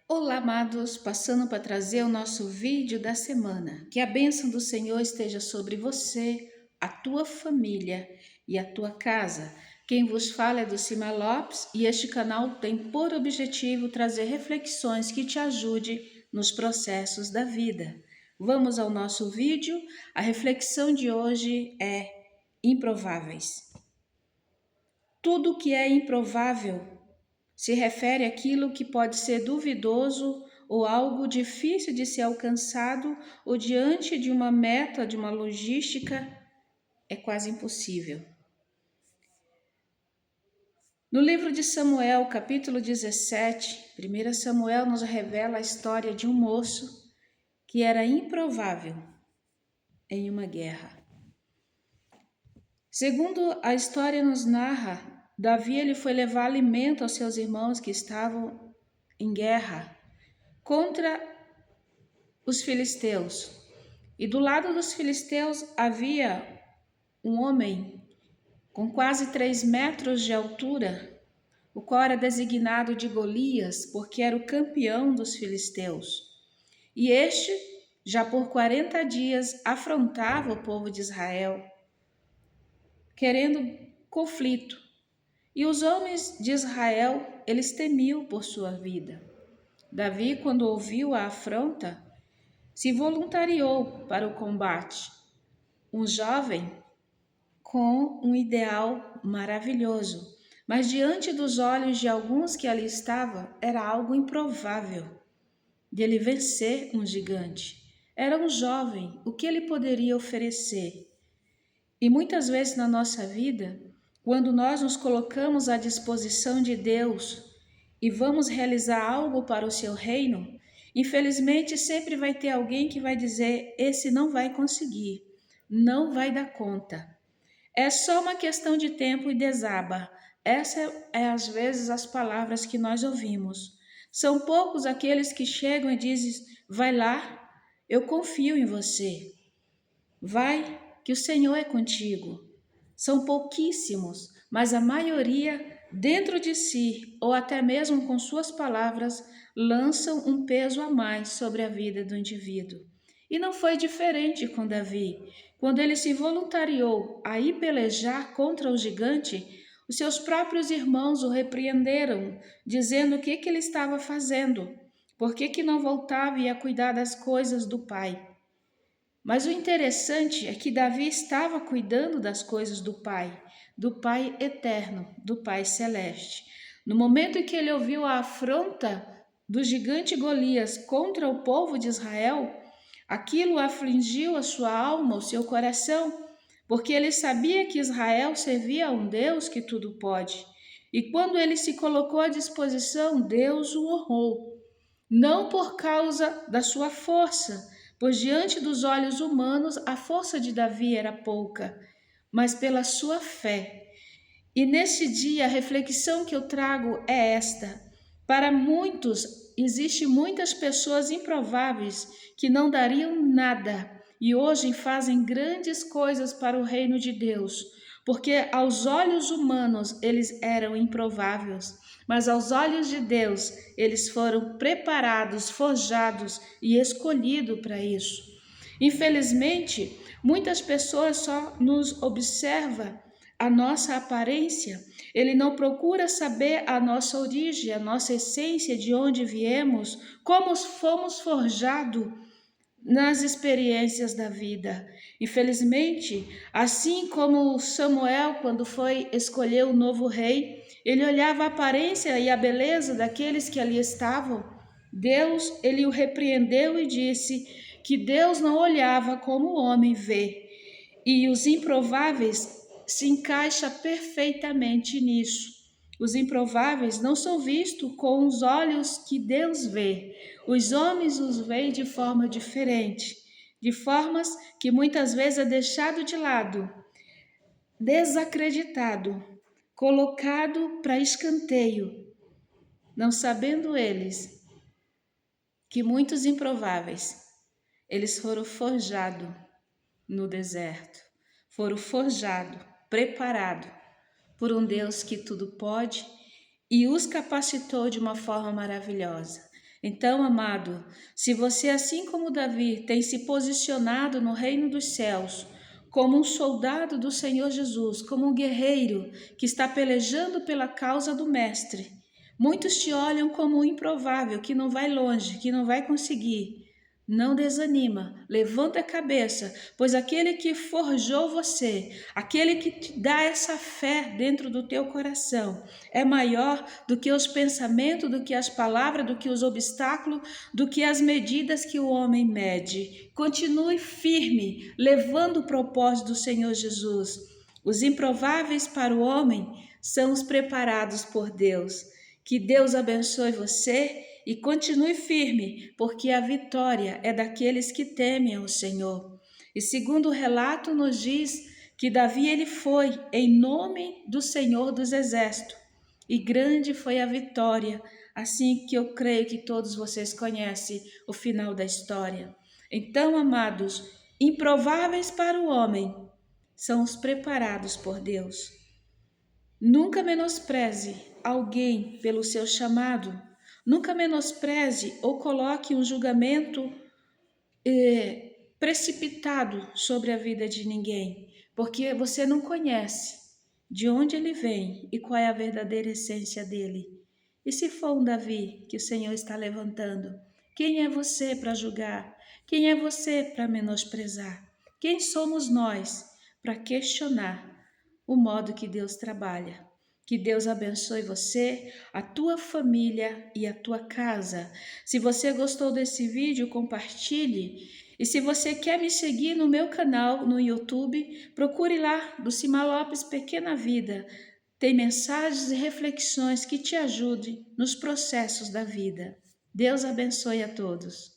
Olá, amados, passando para trazer o nosso vídeo da semana. Que a bênção do Senhor esteja sobre você, a tua família e a tua casa. Quem vos fala é Dulcima Lopes e este canal tem por objetivo trazer reflexões que te ajudem nos processos da vida. Vamos ao nosso vídeo. A reflexão de hoje é improváveis. Tudo que é improvável se refere àquilo que pode ser duvidoso ou algo difícil de ser alcançado ou diante de uma meta, de uma logística, é quase impossível. No livro de Samuel, capítulo 17, 1 Samuel nos revela a história de um moço que era improvável em uma guerra. Segundo a história nos narra, Davi ele foi levar alimento aos seus irmãos que estavam em guerra contra os filisteus. E do lado dos filisteus havia um homem com quase 3 metros de altura, o qual era designado de Golias, porque era o campeão dos filisteus. E este, já por 40 dias, afrontava o povo de Israel, querendo conflito. E os homens de Israel, eles temiam por sua vida. Davi, quando ouviu a afronta, se voluntariou para o combate. Um jovem com um ideal maravilhoso, mas diante dos olhos de alguns que ali estavam, era algo improvável de ele vencer um gigante. Era um jovem, o que ele poderia oferecer? E muitas vezes na nossa vida, quando nós nos colocamos à disposição de Deus e vamos realizar algo para o seu reino, infelizmente sempre vai ter alguém que vai dizer: esse não vai conseguir, não vai dar conta. É só uma questão de tempo e desaba. Essa é às vezes as palavras que nós ouvimos. São poucos aqueles que chegam e dizem: vai lá, eu confio em você. Vai, que o Senhor é contigo. São pouquíssimos, mas a maioria, dentro de si, ou até mesmo com suas palavras, lançam um peso a mais sobre a vida do indivíduo. E não foi diferente com Davi. Quando ele se voluntariou a ir pelejar contra o gigante, os seus próprios irmãos o repreenderam, dizendo o que ele estava fazendo, por que não voltava e ia cuidar das coisas do pai. Mas o interessante é que Davi estava cuidando das coisas do Pai eterno, do Pai celeste. No momento em que ele ouviu a afronta do gigante Golias contra o povo de Israel, aquilo afligiu a sua alma, o seu coração, porque ele sabia que Israel servia a um Deus que tudo pode. E quando ele se colocou à disposição, Deus o honrou. Não por causa da sua força, pois diante dos olhos humanos a força de Davi era pouca, mas pela sua fé. E nesse dia a reflexão que eu trago é esta: para muitos, existem muitas pessoas improváveis que não dariam nada e hoje fazem grandes coisas para o reino de Deus, porque aos olhos humanos eles eram improváveis, mas aos olhos de Deus eles foram preparados, forjados e escolhidos para isso. Infelizmente, muitas pessoas só nos observam a nossa aparência, ele não procura saber a nossa origem, a nossa essência, de onde viemos, como fomos forjados nas experiências da vida. Infelizmente, assim como Samuel, quando foi escolher o novo rei, ele olhava a aparência e a beleza daqueles que ali estavam. Deus, ele o repreendeu e disse que Deus não olhava como o homem vê. E os improváveis se encaixa perfeitamente nisso. Os improváveis não são vistos com os olhos que Deus vê. Os homens os veem de forma diferente, de formas que muitas vezes é deixado de lado, desacreditado, colocado para escanteio, não sabendo eles que muitos improváveis, eles foram forjados no deserto, foram forjados, preparados por um Deus que tudo pode e os capacitou de uma forma maravilhosa. Então, amado, se você, assim como Davi, tem se posicionado no reino dos céus, como um soldado do Senhor Jesus, como um guerreiro que está pelejando pela causa do Mestre, muitos te olham como um improvável, que não vai longe, que não vai conseguir. Não desanima, levanta a cabeça, pois aquele que forjou você, aquele que te dá essa fé dentro do teu coração, é maior do que os pensamentos, do que as palavras, do que os obstáculos, do que as medidas que o homem mede. Continue firme, levando o propósito do Senhor Jesus. Os improváveis para o homem são os preparados por Deus. Que Deus abençoe você e continue firme, porque a vitória é daqueles que temem ao Senhor. E segundo o relato nos diz que Davi ele foi em nome do Senhor dos Exércitos, e grande foi a vitória, assim que eu creio que todos vocês conhecem o final da história. Então, amados, improváveis para o homem são os preparados por Deus. Nunca menospreze alguém pelo seu chamado. Nunca menospreze ou coloque um julgamento precipitado sobre a vida de ninguém, porque você não conhece de onde ele vem e qual é a verdadeira essência dele. E se for um Davi que o Senhor está levantando, quem é você para julgar? Quem é você para menosprezar? Quem somos nós para questionar o modo que Deus trabalha? Que Deus abençoe você, a tua família e a tua casa. Se você gostou desse vídeo, compartilhe. E se você quer me seguir no meu canal no YouTube, procure lá, Dulcimar Lopes Pequena Vida. Tem mensagens e reflexões que te ajudem nos processos da vida. Deus abençoe a todos.